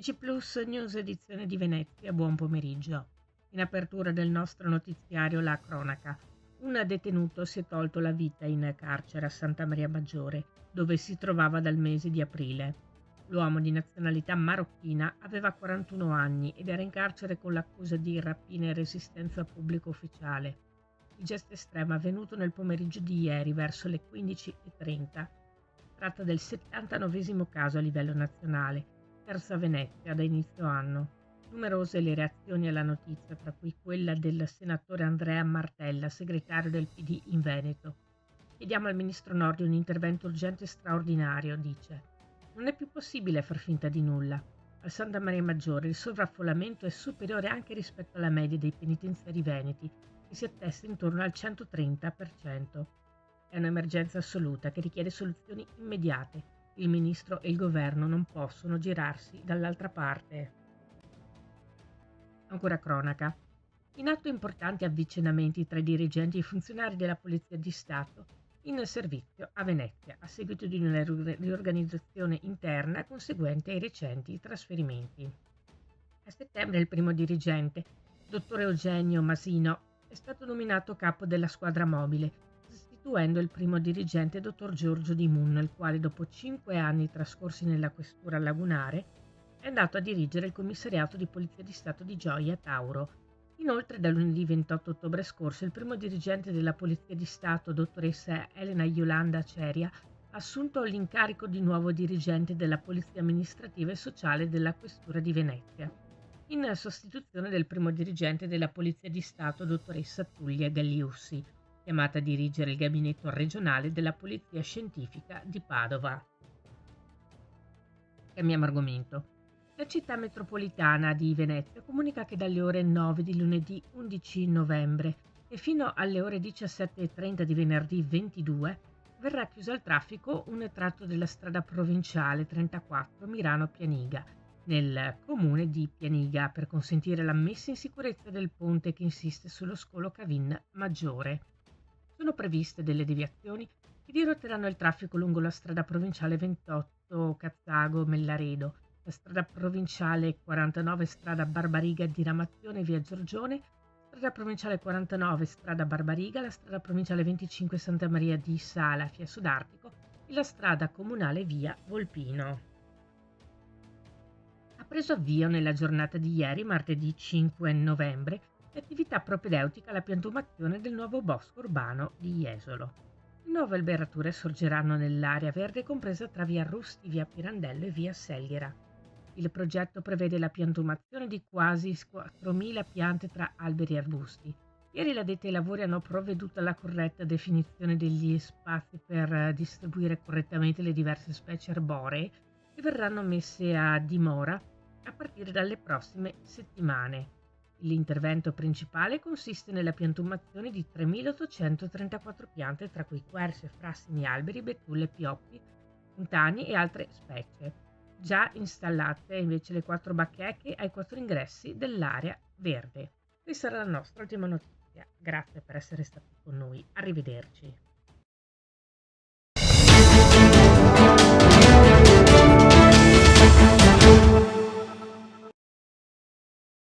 TG Plus News edizione di Venezia, buon pomeriggio. In apertura del nostro notiziario la cronaca. Un detenuto si è tolto la vita in carcere a Santa Maria Maggiore, dove si trovava dal mese di aprile. L'uomo di nazionalità marocchina aveva 41 anni ed era in carcere con l'accusa di rapina e resistenza a pubblico ufficiale. Il gesto estremo è avvenuto nel pomeriggio di ieri verso le 15:30. Tratta del 79° caso a livello nazionale, terza a Venezia da inizio anno. Numerose le reazioni alla notizia, tra cui quella del senatore Andrea Martella, segretario del PD in Veneto. Chiediamo al ministro Nordio un intervento urgente e straordinario, dice. Non è più possibile far finta di nulla. Al Santa Maria Maggiore il sovraffollamento è superiore anche rispetto alla media dei penitenziari veneti, che si attesta intorno al 130%. È un'emergenza assoluta che richiede soluzioni immediate. Il ministro e il governo non possono girarsi dall'altra parte. Ancora cronaca. In atto importanti avvicinamenti tra i dirigenti e i funzionari della Polizia di Stato in servizio a Venezia, a seguito di una riorganizzazione interna conseguente ai recenti trasferimenti. A settembre il primo dirigente, dottor Eugenio Masino, è stato nominato capo della squadra mobile, sostituendo il primo dirigente, dottor Giorgio Di Munno, il quale dopo 5 anni trascorsi nella questura lagunare è andato a dirigere il commissariato di Polizia di Stato di Gioia Tauro. Inoltre, da lunedì 28 ottobre scorso, il primo dirigente della Polizia di Stato, dottoressa Elena Iolanda Ceria, ha assunto l'incarico di nuovo dirigente della Polizia Amministrativa e Sociale della Questura di Venezia, in sostituzione del primo dirigente della Polizia di Stato, dottoressa Tullia Galliussi, chiamata a dirigere il gabinetto regionale della Polizia Scientifica di Padova. Cambiamo argomento. La città metropolitana di Venezia comunica che dalle ore 9 di lunedì 11 novembre e fino alle ore 17:30 di venerdì 22 verrà chiuso al traffico un tratto della strada provinciale 34 Mirano-Pianiga, nel comune di Pianiga, per consentire la messa in sicurezza del ponte che insiste sullo scolo Cavin Maggiore. Sono previste delle deviazioni che dirotteranno il traffico lungo la strada provinciale 28 Cazzago-Mellaredo, la strada provinciale 49 strada Barbariga diramazione via Giorgione, strada provinciale 49 strada Barbariga, la strada provinciale 25 Santa Maria di Sala via Sudartico e la strada comunale via Volpino. Ha preso avvio nella giornata di ieri, martedì 5 novembre, l'attività propedeutica alla piantumazione del nuovo bosco urbano di Jesolo. Nuove alberature sorgeranno nell'area verde compresa tra via Rusti, via Pirandello e via Selghera. Il progetto prevede la piantumazione di quasi 4.000 piante tra alberi e arbusti. Ieri gli addetti ai lavori hanno provveduto alla corretta definizione degli spazi per distribuire correttamente le diverse specie arboree che verranno messe a dimora a partire dalle prossime settimane. L'intervento principale consiste nella piantumazione di 3.834 piante, tra cui querce, frassini, alberi, betulle, pioppi, puntani e altre specie. Già installate invece le 4 bacheche ai 4 ingressi dell'area verde. Questa era la nostra ultima notizia. Grazie per essere stati con noi. Arrivederci.